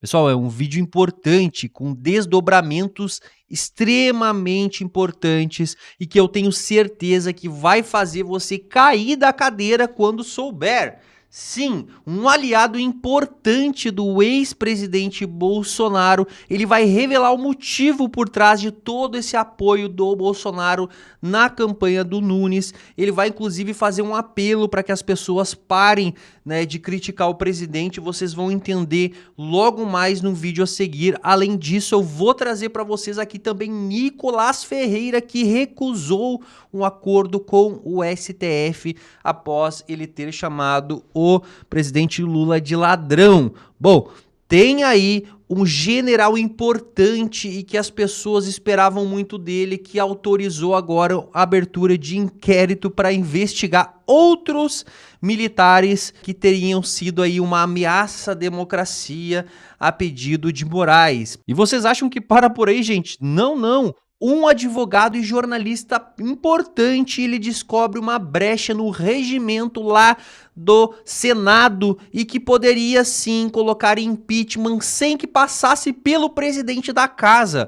Pessoal, é um vídeo importante, com desdobramentos extremamente importantes e que eu tenho certeza que vai fazer você cair da cadeira quando souber. Sim, um aliado importante do ex-presidente Bolsonaro, ele vai revelar o motivo por trás de todo esse apoio do Bolsonaro na campanha do Nunes. Ele vai inclusive fazer um apelo para que as pessoas parem, né, de criticar o presidente. Vocês vão entender logo mais no vídeo a seguir. Além disso, eu vou trazer para vocês aqui também Nicolás Ferreira, que recusou um acordo com o STF após ele ter chamado o presidente Lula de ladrão. Bom, tem aí um general importante e que as pessoas esperavam muito dele, que autorizou agora a abertura de inquérito para investigar outros militares que teriam sido aí uma ameaça à democracia a pedido de Moraes. E vocês acham que para por aí, gente? Não, não. Um advogado e jornalista importante, ele descobre uma brecha no regimento lá do Senado e que poderia sim colocar impeachment sem que passasse pelo presidente da casa.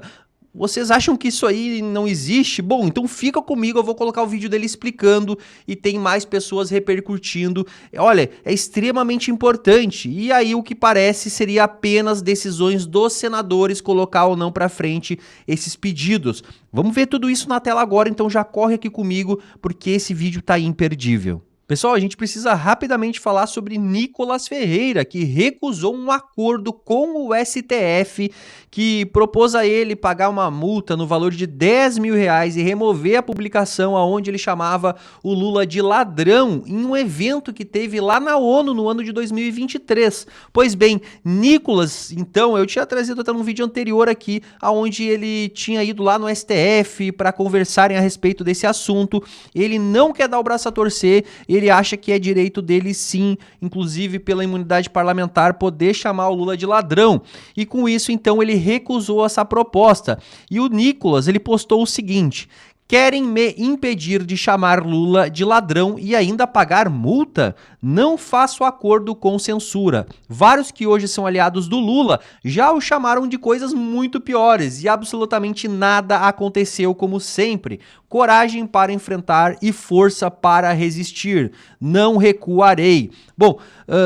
Vocês acham que isso aí não existe? Bom, então fica comigo, eu vou colocar o vídeo dele explicando e tem mais pessoas repercutindo. Olha, é extremamente importante. E aí o que parece seria apenas decisões dos senadores colocar ou não para frente esses pedidos. Vamos ver tudo isso na tela agora, então já corre aqui comigo porque esse vídeo tá imperdível. Pessoal, a gente precisa rapidamente falar sobre Nicolás Ferreira, que recusou um acordo com o STF, que propôs a ele pagar uma multa no valor de R$10 mil e remover a publicação onde ele chamava o Lula de ladrão em um evento que teve lá na ONU no ano de 2023. Pois bem, Nicolás, então, eu tinha trazido até num vídeo anterior aqui, onde ele tinha ido lá no STF para conversarem a respeito desse assunto. Ele não quer dar o braço a torcer, ele acha que é direito dele sim, inclusive pela imunidade parlamentar, poder chamar o Lula de ladrão. E com isso, então, ele recusou essa proposta. E o Nicolás, ele postou o seguinte: querem me impedir de chamar Lula de ladrão e ainda pagar multa? Não faço acordo com censura. Vários que hoje são aliados do Lula já o chamaram de coisas muito piores e absolutamente nada aconteceu como sempre. Coragem para enfrentar e força para resistir. Não recuarei. Bom,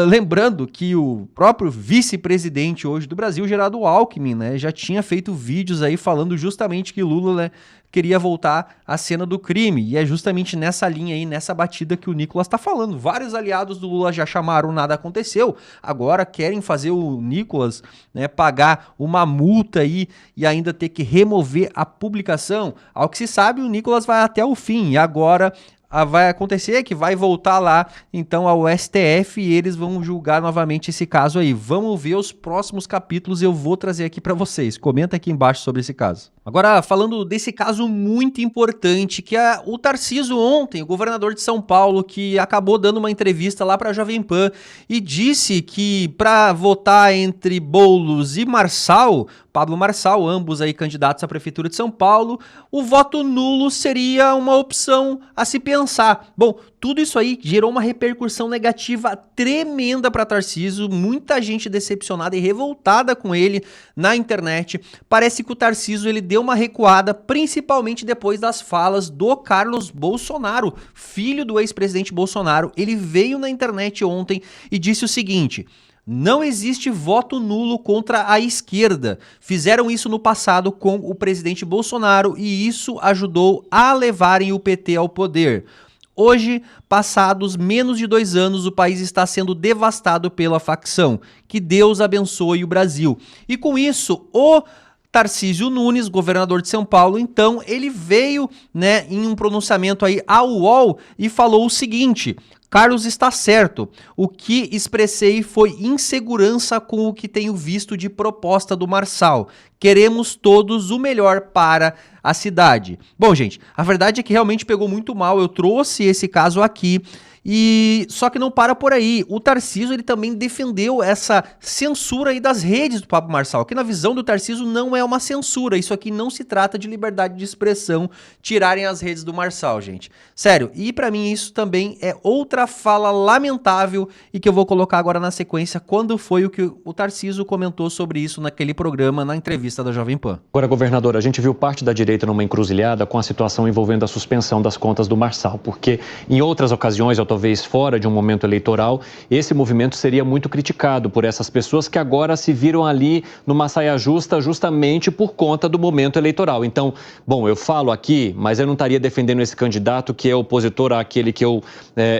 lembrando que o próprio vice-presidente hoje do Brasil, Geraldo Alckmin, né, já tinha feito vídeos aí falando justamente que Lula, né, queria voltar à cena do crime. E é justamente nessa linha aí, nessa batida que o Nicolás está falando. Vários aliados do Lula já chamaram, nada aconteceu. Agora querem fazer o Nicolás, né, pagar uma multa aí e ainda ter que remover a publicação. Ao que se sabe, o Nicolás vai até o fim. E agora vai acontecer que vai voltar lá então ao STF e eles vão julgar novamente esse caso aí. Vamos ver os próximos capítulos, eu vou trazer aqui para vocês. Comenta aqui embaixo sobre esse caso. Agora, falando desse caso muito importante, que é o Tarcísio ontem, o governador de São Paulo, que acabou dando uma entrevista lá para a Jovem Pan e disse que para votar entre Boulos e Marçal, Pablo Marçal, ambos aí candidatos à Prefeitura de São Paulo, o voto nulo seria uma opção a se pensar. Bom, tudo isso aí gerou uma repercussão negativa tremenda para Tarcísio, muita gente decepcionada e revoltada com ele na internet. Parece que o Tarcísio ele deu uma recuada, principalmente depois das falas do Carlos Bolsonaro, filho do ex-presidente Bolsonaro. Ele veio na internet ontem e disse o seguinte: não existe voto nulo contra a esquerda. Fizeram isso no passado com o presidente Bolsonaro e isso ajudou a levarem o PT ao poder. Hoje, passados menos de 2 anos, o país está sendo devastado pela facção. Que Deus abençoe o Brasil. E com isso, o Tarcísio Nunes, governador de São Paulo, então, ele veio, né, em um pronunciamento aí ao UOL e falou o seguinte: Carlos está certo. O que expressei foi insegurança com o que tenho visto de proposta do Marçal. Queremos todos o melhor para a cidade. Bom, gente, a verdade é que realmente pegou muito mal. Eu trouxe esse caso aqui. E só que não para por aí. O Tarcísio, ele também defendeu essa censura aí das redes do Pablo Marçal, que na visão do Tarcísio não é uma censura. Isso aqui não se trata de liberdade de expressão, tirarem as redes do Marçal, gente. Sério, e pra mim isso também é outra fala lamentável e que eu vou colocar agora na sequência quando foi o que o Tarcísio comentou sobre isso naquele programa, na entrevista da Jovem Pan. Agora, governador, a gente viu parte da direita numa encruzilhada com a situação envolvendo a suspensão das contas do Marçal, porque em outras ocasiões, talvez fora de um momento eleitoral, esse movimento seria muito criticado por essas pessoas que agora se viram ali numa saia justa justamente por conta do momento eleitoral. Então, bom, eu falo aqui, mas eu não estaria defendendo esse candidato que é opositor àquele que eu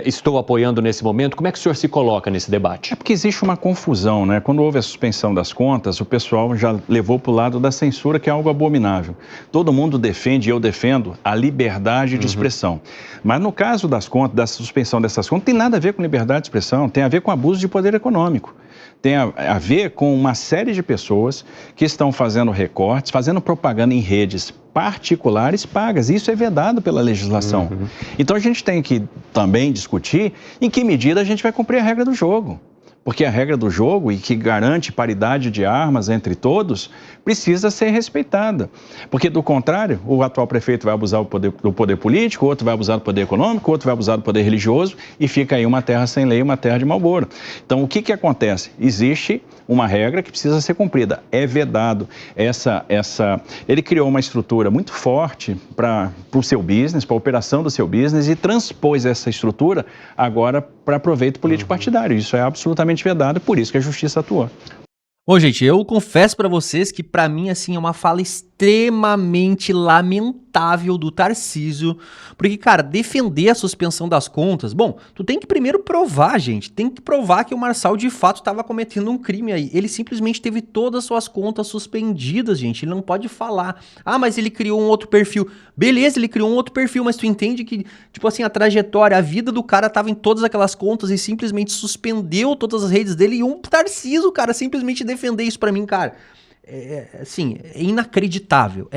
estou apoiando nesse momento. Como é que o senhor se coloca nesse debate? É porque existe uma confusão, né? Quando houve a suspensão das contas, o pessoal já levou para o lado da censura, que é algo abominável. Todo mundo defende, e eu defendo, a liberdade de expressão. Mas no caso das contas, da suspensão dessas contas, não tem nada a ver com liberdade de expressão, tem a ver com abuso de poder econômico. Tem a ver com uma série de pessoas que estão fazendo recortes, fazendo propaganda em redes particulares pagas. Isso é vedado pela legislação. Então a gente tem que também discutir em que medida a gente vai cumprir a regra do jogo. Porque a regra do jogo, e que garante paridade de armas entre todos, precisa ser respeitada. Porque, do contrário, o atual prefeito vai abusar do poder político, o outro vai abusar do poder econômico, o outro vai abusar do poder religioso, e fica aí uma terra sem lei, uma terra de Marlboro. Então, o que acontece? Existe uma regra que precisa ser cumprida. É vedado. Ele criou uma estrutura muito forte para o seu business, para a operação do seu business, e transpôs essa estrutura agora para proveito político partidário. Isso é absolutamente vedado, por isso que a justiça atuou. Bom, gente, eu confesso pra vocês que pra mim, assim, é uma fala extremamente lamentável do Tarcísio, porque, cara, defender a suspensão das contas, bom, tu tem que primeiro provar, gente, tem que provar que o Marçal de fato estava cometendo um crime aí. Ele simplesmente teve todas as suas contas suspendidas, gente, ele não pode falar. Ah, mas ele criou um outro perfil. Beleza, ele criou um outro perfil, mas tu entende que, tipo assim, a trajetória, a vida do cara tava em todas aquelas contas e simplesmente suspendeu todas as redes dele, e um Tarcísio, cara, simplesmente defender isso pra mim, cara, assim, é inacreditável,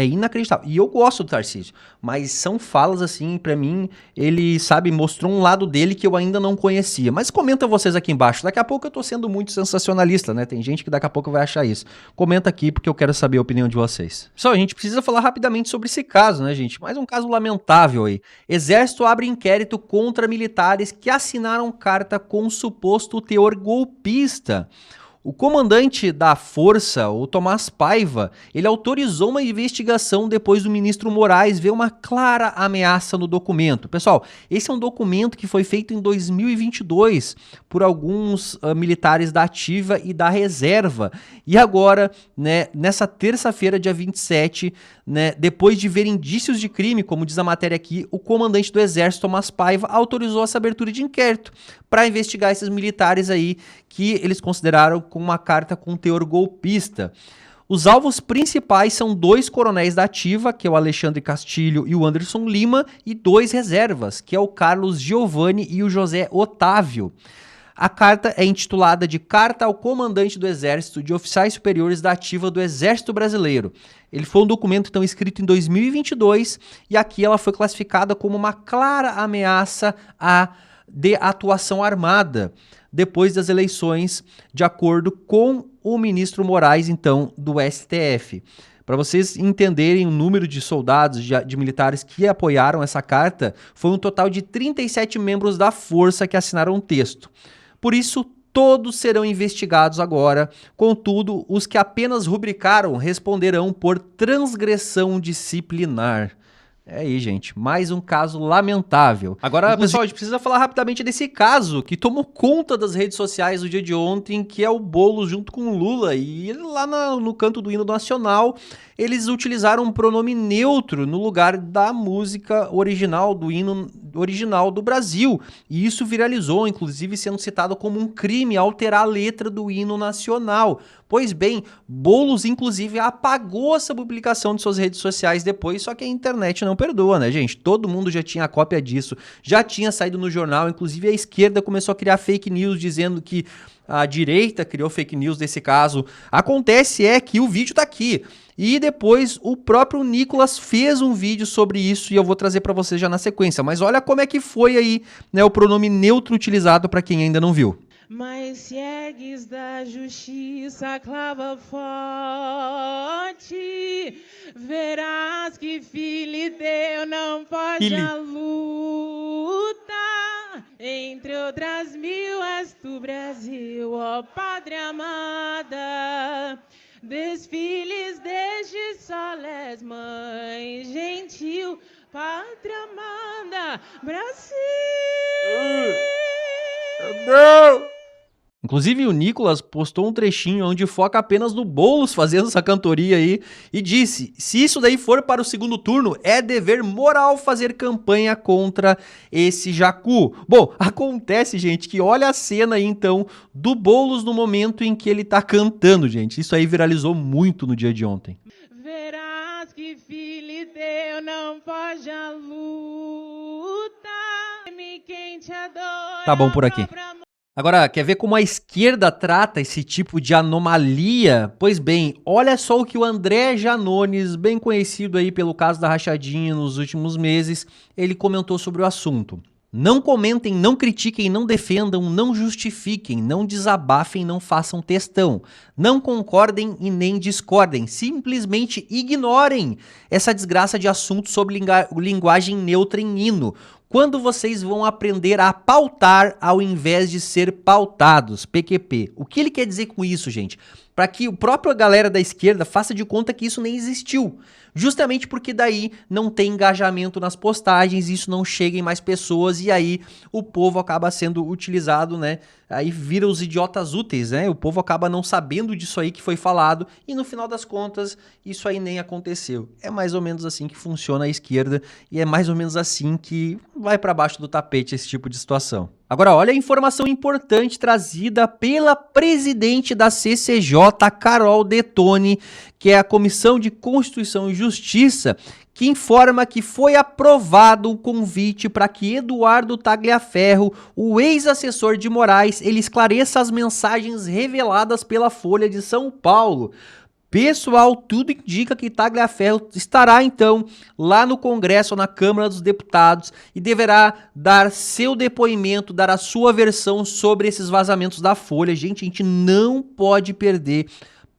e eu gosto do Tarcísio, mas são falas assim, pra mim, ele, sabe, mostrou um lado dele que eu ainda não conhecia, mas comenta vocês aqui embaixo, daqui a pouco eu tô sendo muito sensacionalista, né, tem gente que daqui a pouco vai achar isso, comenta aqui porque eu quero saber a opinião de vocês. Pessoal, a gente precisa falar rapidamente sobre esse caso, né, gente, mais um caso lamentável aí. Exército abre inquérito contra militares que assinaram carta com suposto teor golpista. O comandante da força, o Tomás Paiva, ele autorizou uma investigação depois do ministro Moraes ver uma clara ameaça no documento. Pessoal, esse é um documento que foi feito em 2022 por alguns militares da ativa e da reserva. E agora, né, nessa terça-feira, dia 27, né, depois de ver indícios de crime, como diz a matéria aqui, o comandante do Exército, Tomás Paiva, autorizou essa abertura de inquérito para investigar esses militares aí que eles consideraram com uma carta com teor golpista. Os alvos principais são 2 coronéis da ativa, que é o Alexandre Castilho e o Anderson Lima, e 2 reservas, que é o Carlos Giovanni e o José Otávio. A carta é intitulada de Carta ao Comandante do Exército de Oficiais Superiores da Ativa do Exército Brasileiro. Ele foi um documento, então, escrito em 2022, e aqui ela foi classificada como uma clara ameaça de atuação armada, depois das eleições, de acordo com o ministro Moraes, então, do STF. Para vocês entenderem o número de soldados, de militares que apoiaram essa carta, foi um total de 37 membros da força que assinaram o texto. Por isso, todos serão investigados agora, contudo, os que apenas rubricaram responderão por transgressão disciplinar. É aí, gente, mais um caso lamentável. Agora, pessoal, a gente precisa falar rapidamente desse caso que tomou conta das redes sociais no dia de ontem, que é o Boulos junto com o Lula. E lá no canto do hino nacional, eles utilizaram um pronome neutro no lugar da música original, do hino original do Brasil. E isso viralizou, inclusive sendo citado como um crime alterar a letra do hino nacional. Pois bem, Boulos, inclusive, apagou essa publicação de suas redes sociais depois, só que a internet não perdoa, né, gente? Todo mundo já tinha a cópia disso, já tinha saído no jornal, inclusive a esquerda começou a criar fake news dizendo que a direita criou fake news nesse caso. Acontece é que o vídeo tá aqui. E depois o próprio Nicolas fez um vídeo sobre isso e eu vou trazer para vocês já na sequência. Mas olha como é que foi aí, né, o pronome neutro utilizado para quem ainda não viu. Mas ciegues da justiça clava forte, verás que filho teu não foge à luta. Entre outras mil és tu, Brasil, ó pátria amada. Desfiles desde soles, mãe gentil, pátria amada, Brasil. Não! Inclusive o Nicolas postou um trechinho onde foca apenas no Boulos fazendo essa cantoria aí e disse, se isso daí for para o segundo turno, é dever moral fazer campanha contra esse jacu. Bom, acontece, gente, que olha a cena aí então do Boulos no momento em que ele tá cantando, gente. Isso aí viralizou muito no dia de ontem. Verás que filho teu não foge à luta, quem te adora. Tá bom por aqui. Agora, quer ver como a esquerda trata esse tipo de anomalia? Pois bem, olha só o que o André Janones, bem conhecido aí pelo caso da rachadinha nos últimos meses, ele comentou sobre o assunto. Não comentem, não critiquem, não defendam, não justifiquem, não desabafem, não façam textão. Não concordem e nem discordem, simplesmente ignorem essa desgraça de assunto sobre linguagem neutra em hino. Quando vocês vão aprender a pautar ao invés de ser pautados, PQP. O que ele quer dizer com isso, gente? Para que o próprio galera da esquerda faça de conta que isso nem existiu. Justamente porque daí não tem engajamento nas postagens, isso não chega em mais pessoas e aí o povo acaba sendo utilizado, né? Aí vira os idiotas úteis, né? O povo acaba não sabendo disso aí que foi falado e no final das contas isso aí nem aconteceu. É mais ou menos assim que funciona a esquerda e é mais ou menos assim que vai para baixo do tapete esse tipo de situação. Agora, olha a informação importante trazida pela presidente da CCJ, Carol Detoni, que é a Comissão de Constituição e Justiça, que informa que foi aprovado o convite para que Eduardo Tagliaferro, o ex-assessor de Moraes, ele esclareça as mensagens reveladas pela Folha de São Paulo. Pessoal, tudo indica que Tagliaferro estará então lá no Congresso, na Câmara dos Deputados e deverá dar seu depoimento, dar a sua versão sobre esses vazamentos da Folha. Gente, a gente não pode perder.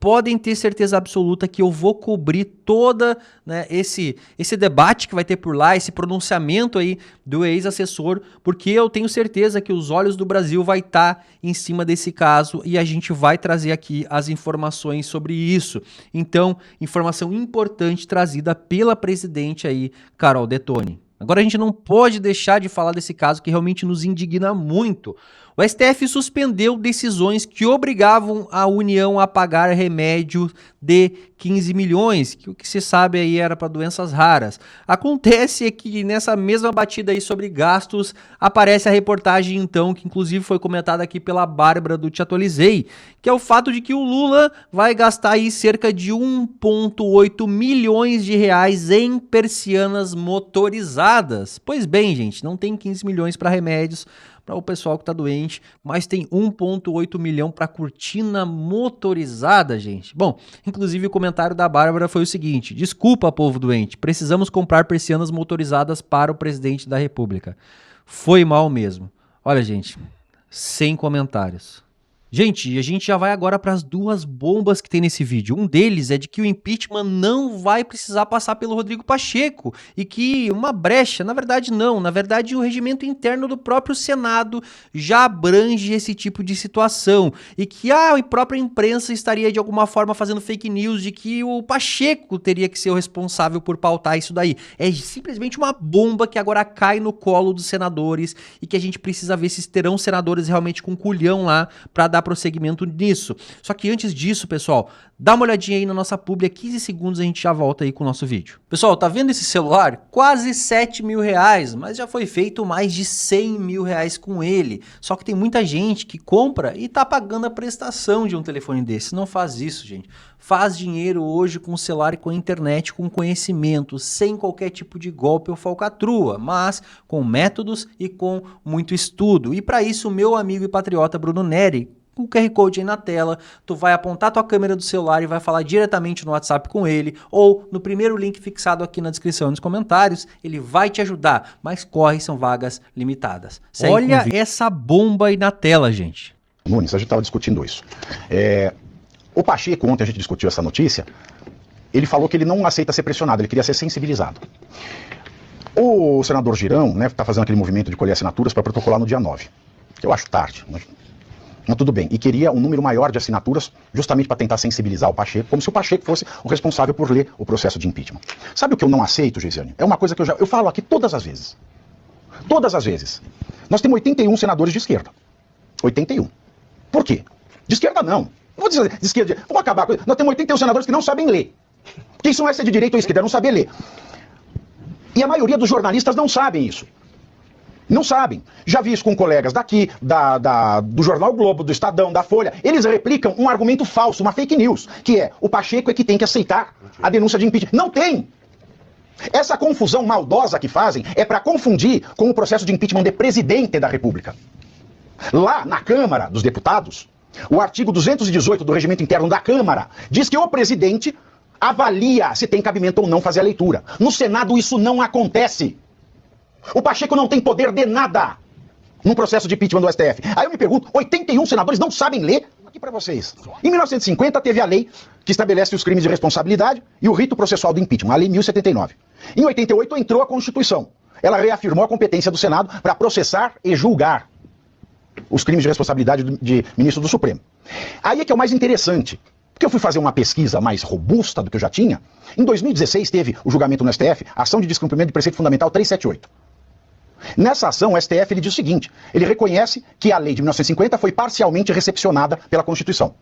Podem ter certeza absoluta que eu vou cobrir toda, né, esse debate que vai ter por lá, esse pronunciamento aí do ex-assessor, porque eu tenho certeza que os olhos do Brasil vai estar em cima desse caso e a gente vai trazer aqui as informações sobre isso. Então, informação importante trazida pela presidente aí, Carol Detoni. Agora a gente não pode deixar de falar desse caso que realmente nos indigna muito. O STF suspendeu decisões que obrigavam a União a pagar remédio de 15 milhões, que o que se sabe aí era para doenças raras. Acontece que nessa mesma batida aí sobre gastos, aparece a reportagem então, que inclusive foi comentada aqui pela Bárbara do Te Atualizei, que é o fato de que o Lula vai gastar aí cerca de 1,8 milhões de reais em persianas motorizadas. Pois bem, gente, não tem 15 milhões para remédios, para o pessoal que tá doente, mas tem 1,8 milhão para cortina motorizada, gente. Bom, inclusive o comentário da Bárbara foi o seguinte: desculpa, povo doente, precisamos comprar persianas motorizadas para o presidente da República. Foi mal mesmo. Olha, gente, sem comentários. Gente, a gente já vai agora para as duas bombas que tem nesse vídeo. Um deles é de que o impeachment não vai precisar passar pelo Rodrigo Pacheco e que uma brecha, na verdade não, na verdade o regimento interno do próprio Senado já abrange esse tipo de situação e que a própria imprensa estaria de alguma forma fazendo fake news de que o Pacheco teria que ser o responsável por pautar isso daí. É simplesmente uma bomba que agora cai no colo dos senadores e que a gente precisa ver se terão senadores realmente com culhão lá para dar prosseguimento nisso. Só que antes disso, pessoal, dá uma olhadinha aí na nossa publi, 15 segundos a gente já volta aí com o nosso vídeo. Pessoal, tá vendo esse celular? Quase 7 mil reais, mas já foi feito mais de 100 mil reais com ele. Só que tem muita gente que compra e tá pagando a prestação de um telefone desse. Não faz isso, gente. Faz dinheiro hoje com o celular e com a internet, com conhecimento, sem qualquer tipo de golpe ou falcatrua, mas com métodos e com muito estudo. E para isso, o meu amigo e patriota Bruno Neri o QR Code aí na tela, tu vai apontar tua câmera do celular e vai falar diretamente no WhatsApp com ele, ou no primeiro link fixado aqui na descrição e nos comentários, ele vai te ajudar, mas corre, são vagas limitadas. Olha essa bomba aí na tela, gente. Nunes, a gente estava discutindo isso. O Pacheco, ontem a gente discutiu essa notícia, ele falou que ele não aceita ser pressionado, ele queria ser sensibilizado. O senador Girão, né, está fazendo aquele movimento de colher assinaturas para protocolar no dia 9, que eu acho tarde, mas tudo bem. E queria um número maior de assinaturas justamente para tentar sensibilizar o Pacheco, como se o Pacheco fosse o responsável por ler o processo de impeachment. Sabe o que eu não aceito, Geisiane? É uma coisa que eu falo aqui todas as vezes. Todas as vezes. Nós temos 81 senadores de esquerda. 81. Por quê? De esquerda não. Não vou dizer de esquerda. Vamos acabar com isso. Nós temos 81 senadores que não sabem ler. Porque isso não é ser de direita ou esquerda, é não saber ler. E a maioria dos jornalistas não sabem isso. Não sabem. Já vi isso com colegas daqui, do Jornal o Globo, do Estadão, da Folha. Eles replicam um argumento falso, uma fake news, que é o Pacheco é que tem que aceitar a denúncia de impeachment. Não tem! Essa confusão maldosa que fazem é para confundir com o processo de impeachment de presidente da República. Lá na Câmara dos Deputados, o artigo 218 do Regimento Interno da Câmara diz que o presidente avalia se tem cabimento ou não fazer a leitura. No Senado isso não acontece. O Pacheco não tem poder de nada num processo de impeachment do STF. Aí eu me pergunto, 81 senadores não sabem ler? Aqui para vocês. Em 1950 teve a lei que estabelece os crimes de responsabilidade e o rito processual do impeachment, a lei 1079. Em 88 entrou a Constituição. Ela reafirmou a competência do Senado para processar e julgar os crimes de responsabilidade de ministro do Supremo. Aí é que é o mais interessante. Porque eu fui fazer uma pesquisa mais robusta do que eu já tinha. Em 2016 teve o julgamento no STF, ação de descumprimento de preceito fundamental 378. Nessa ação, o STF ele diz o seguinte, ele reconhece que a lei de 1950 foi parcialmente recepcionada pela Constituição.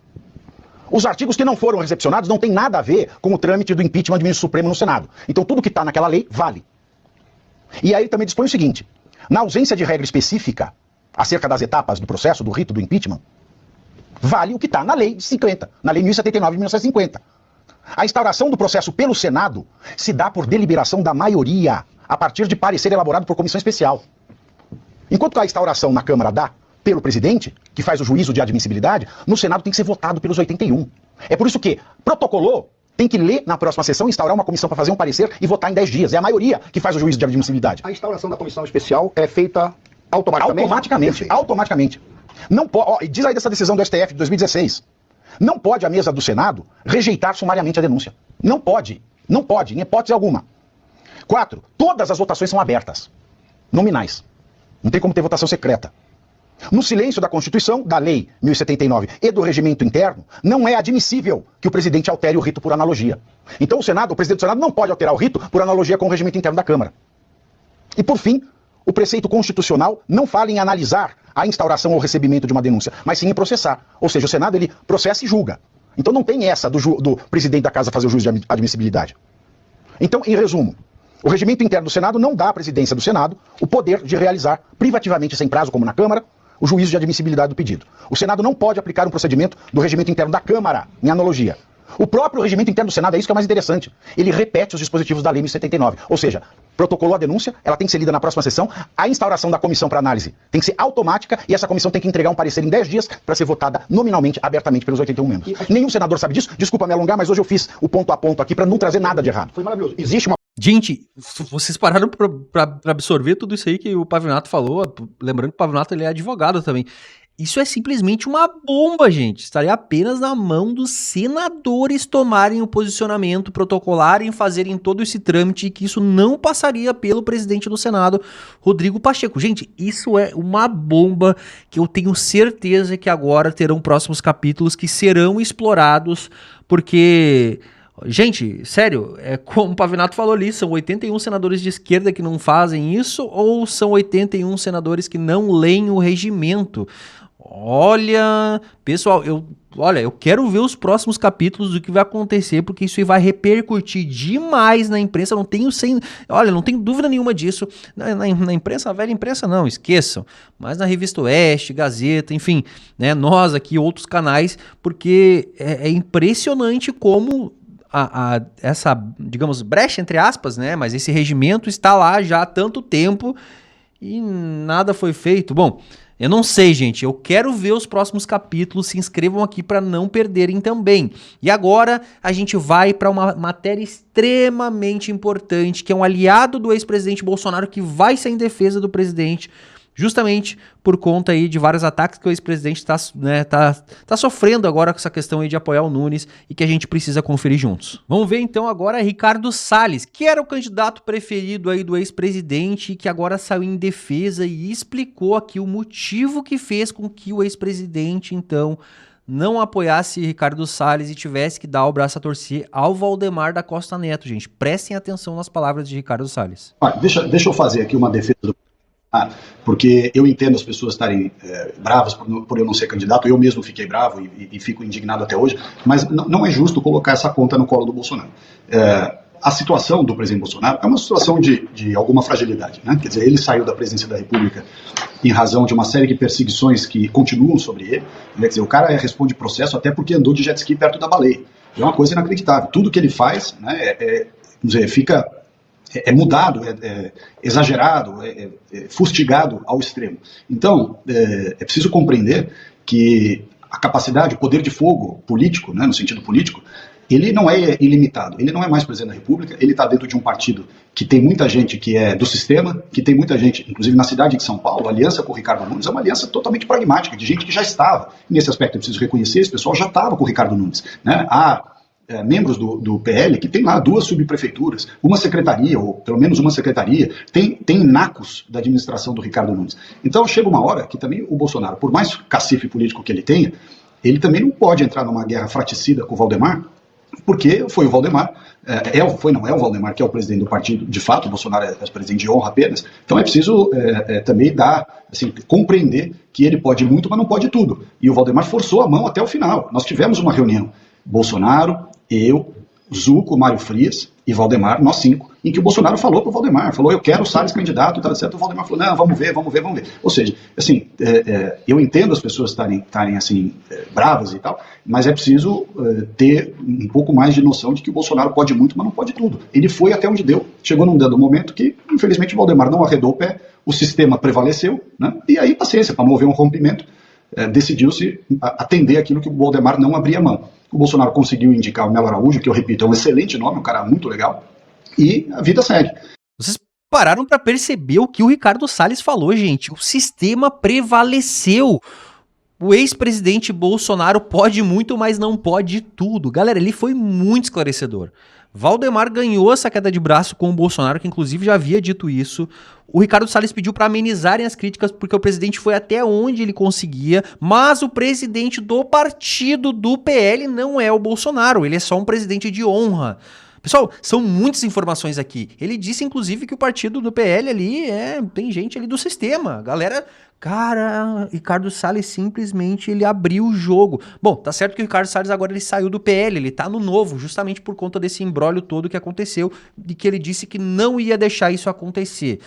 Os artigos que não foram recepcionados não têm nada a ver com o trâmite do impeachment de ministro supremo no Senado. Então tudo que está naquela lei vale. E aí ele também dispõe o seguinte, na ausência de regra específica acerca das etapas do processo, do rito do impeachment, vale o que está na lei de 50, na lei 1079 de 1950. A instauração do processo pelo Senado se dá por deliberação da maioria, a partir de parecer elaborado por comissão especial. Enquanto a instauração na Câmara dá pelo presidente, que faz o juízo de admissibilidade, no Senado tem que ser votado pelos 81. É por isso que protocolou, tem que ler na próxima sessão, instaurar uma comissão para fazer um parecer e votar em 10 dias. É a maioria que faz o juízo de admissibilidade. A instauração da comissão especial é feita automaticamente? Automaticamente, automaticamente. Não pode, diz aí dessa decisão do STF de 2016. Não pode a mesa do Senado rejeitar sumariamente a denúncia. Não pode, em hipótese alguma. 4. Todas as votações são abertas, nominais. Não tem como ter votação secreta. No silêncio da Constituição, da Lei 1079 e do regimento interno, não é admissível que o presidente altere o rito por analogia. Então o presidente do Senado não pode alterar o rito por analogia com o regimento interno da Câmara. E por fim, o preceito constitucional não fala em analisar a instauração ou recebimento de uma denúncia, mas sim em processar. Ou seja, o Senado ele processa e julga. Então não tem essa do presidente da casa fazer o juízo de admissibilidade. Então, em resumo, o regimento interno do Senado não dá à presidência do Senado o poder de realizar privativamente, sem prazo, como na Câmara, o juízo de admissibilidade do pedido. O Senado não pode aplicar um procedimento do regimento interno da Câmara, em analogia. O próprio regimento interno do Senado, é isso que é mais interessante, ele repete os dispositivos da Lei 1079. Ou seja, protocolou a denúncia, ela tem que ser lida na próxima sessão, a instauração da comissão para análise tem que ser automática e essa comissão tem que entregar um parecer em 10 dias para ser votada nominalmente, abertamente pelos 81 membros. Nenhum senador sabe disso, desculpa me alongar, mas hoje eu fiz o ponto a ponto aqui para não trazer nada de errado. Foi maravilhoso. Existe uma... Gente, vocês pararam pra absorver tudo isso aí que o Pavinato falou, lembrando que o Pavinato ele é advogado também. Isso é simplesmente uma bomba, gente. Estaria apenas na mão dos senadores tomarem o posicionamento, protocolarem, fazerem todo esse trâmite e que isso não passaria pelo presidente do Senado, Rodrigo Pacheco. Gente, isso é uma bomba que eu tenho certeza que agora terão próximos capítulos que serão explorados, porque... Gente, sério, como o Pavinato falou ali, são 81 senadores de esquerda que não fazem isso ou são 81 senadores que não leem o regimento? Olha, pessoal, eu quero ver os próximos capítulos do que vai acontecer, porque isso aí vai repercutir demais na imprensa, não tenho dúvida nenhuma disso. Na imprensa, a velha imprensa não, esqueçam, mas na Revista Oeste, Gazeta, enfim, né, nós aqui, outros canais, porque é impressionante como... essa, digamos, brecha entre aspas, né? Mas esse regimento está lá já há tanto tempo e nada foi feito. Bom, Eu não sei, gente. Eu quero ver os próximos capítulos. Se inscrevam aqui para não perderem também. E agora a gente vai para uma matéria extremamente importante, que é um aliado do ex-presidente Bolsonaro que vai sair em defesa do presidente, justamente por conta aí de vários ataques que o ex-presidente tá sofrendo agora com essa questão aí de apoiar o Nunes e que a gente precisa conferir juntos. Vamos ver então agora Ricardo Salles, que era o candidato preferido aí do ex-presidente e que agora saiu em defesa e explicou aqui o motivo que fez com que o ex-presidente então não apoiasse Ricardo Salles e tivesse que dar o braço a torcer ao Valdemar da Costa Neto, gente. Prestem atenção nas palavras de Ricardo Salles. Deixa eu fazer aqui uma defesa do porque eu entendo as pessoas estarem bravas por eu não ser candidato, eu mesmo fiquei bravo e fico indignado até hoje, mas não é justo colocar essa conta no colo do Bolsonaro. A situação do presidente Bolsonaro é uma situação de alguma fragilidade, né? Quer dizer, ele saiu da presidência da República em razão de uma série de perseguições que continuam sobre ele, né? Quer dizer, o cara responde processo até porque andou de jet ski perto da baleia. É uma coisa inacreditável. Tudo que ele faz, né, fica mudado, exagerado, fustigado ao extremo. Então, é preciso compreender que a capacidade, o poder de fogo político, né, no sentido político, ele não é ilimitado, ele não é mais presidente da República, ele está dentro de um partido que tem muita gente que é do sistema, que tem muita gente, inclusive na cidade de São Paulo, a aliança com o Ricardo Nunes é uma aliança totalmente pragmática, de gente que já estava, nesse aspecto eu preciso reconhecer, esse pessoal já estava com o Ricardo Nunes, né? Há membros do PL que tem lá 2 subprefeituras, uma secretaria, ou pelo menos uma secretaria, tem nacos da administração do Ricardo Nunes. Então chega uma hora que também o Bolsonaro, por mais cacife político que ele tenha, ele também não pode entrar numa guerra fraticida com o Valdemar, porque foi o Valdemar, não é o Valdemar que é o presidente do partido, de fato, o Bolsonaro é o presidente de honra apenas, então é preciso também compreender que ele pode muito, mas não pode tudo. E o Valdemar forçou a mão até o final. Nós tivemos uma reunião, Bolsonaro, eu, Zucco, Mário Frias e Valdemar, nós 5, em que o Bolsonaro falou para o Valdemar, falou, eu quero o Salles candidato, tá certo? O Valdemar falou, não, vamos ver. Ou seja, assim, eu entendo as pessoas estarem assim, bravas e tal, mas é preciso ter um pouco mais de noção de que o Bolsonaro pode muito, mas não pode tudo. Ele foi até onde deu, chegou num dado momento que, infelizmente, o Valdemar não arredou o pé, o sistema prevaleceu, né? E aí, paciência, para não haver um rompimento, decidiu-se atender aquilo que o Valdemar não abria mão. O Bolsonaro conseguiu indicar o Melo Araújo, que eu repito, é um excelente nome, um cara muito legal, e a vida segue. Vocês pararam para perceber o que o Ricardo Salles falou, gente. O sistema prevaleceu. O ex-presidente Bolsonaro pode muito, mas não pode tudo. Galera, ele foi muito esclarecedor. Valdemar ganhou essa queda de braço com o Bolsonaro, que inclusive já havia dito isso. O Ricardo Salles pediu para amenizarem as críticas porque o presidente foi até onde ele conseguia, mas o presidente do partido do PL não é o Bolsonaro, ele é só um presidente de honra. Pessoal, são muitas informações aqui. Ele disse, inclusive, que o partido do PL ali tem gente ali do sistema. Galera, cara, Ricardo Salles simplesmente ele abriu o jogo. Bom, tá certo que o Ricardo Salles agora ele saiu do PL, ele tá no Novo, justamente por conta desse imbróglio todo que aconteceu e que ele disse que não ia deixar isso acontecer.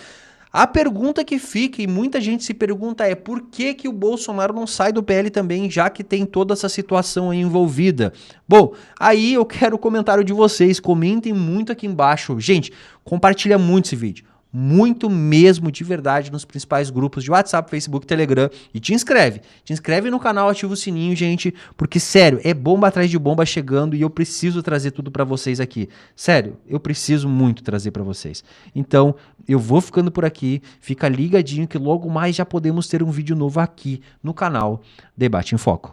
A pergunta que fica, e muita gente se pergunta, é por que que o Bolsonaro não sai do PL também, já que tem toda essa situação aí envolvida? Bom, aí eu quero o comentário de vocês, comentem muito aqui embaixo. Gente, compartilha muito esse vídeo. Muito mesmo, de verdade, nos principais grupos de WhatsApp, Facebook, Telegram. E te inscreve. Te inscreve no canal, ativa o sininho, gente. Porque, sério, é bomba atrás de bomba chegando e eu preciso trazer tudo pra vocês aqui. Sério, eu preciso muito trazer pra vocês. Então, eu vou ficando por aqui. Fica ligadinho que logo mais já podemos ter um vídeo novo aqui no canal Debate em Foco.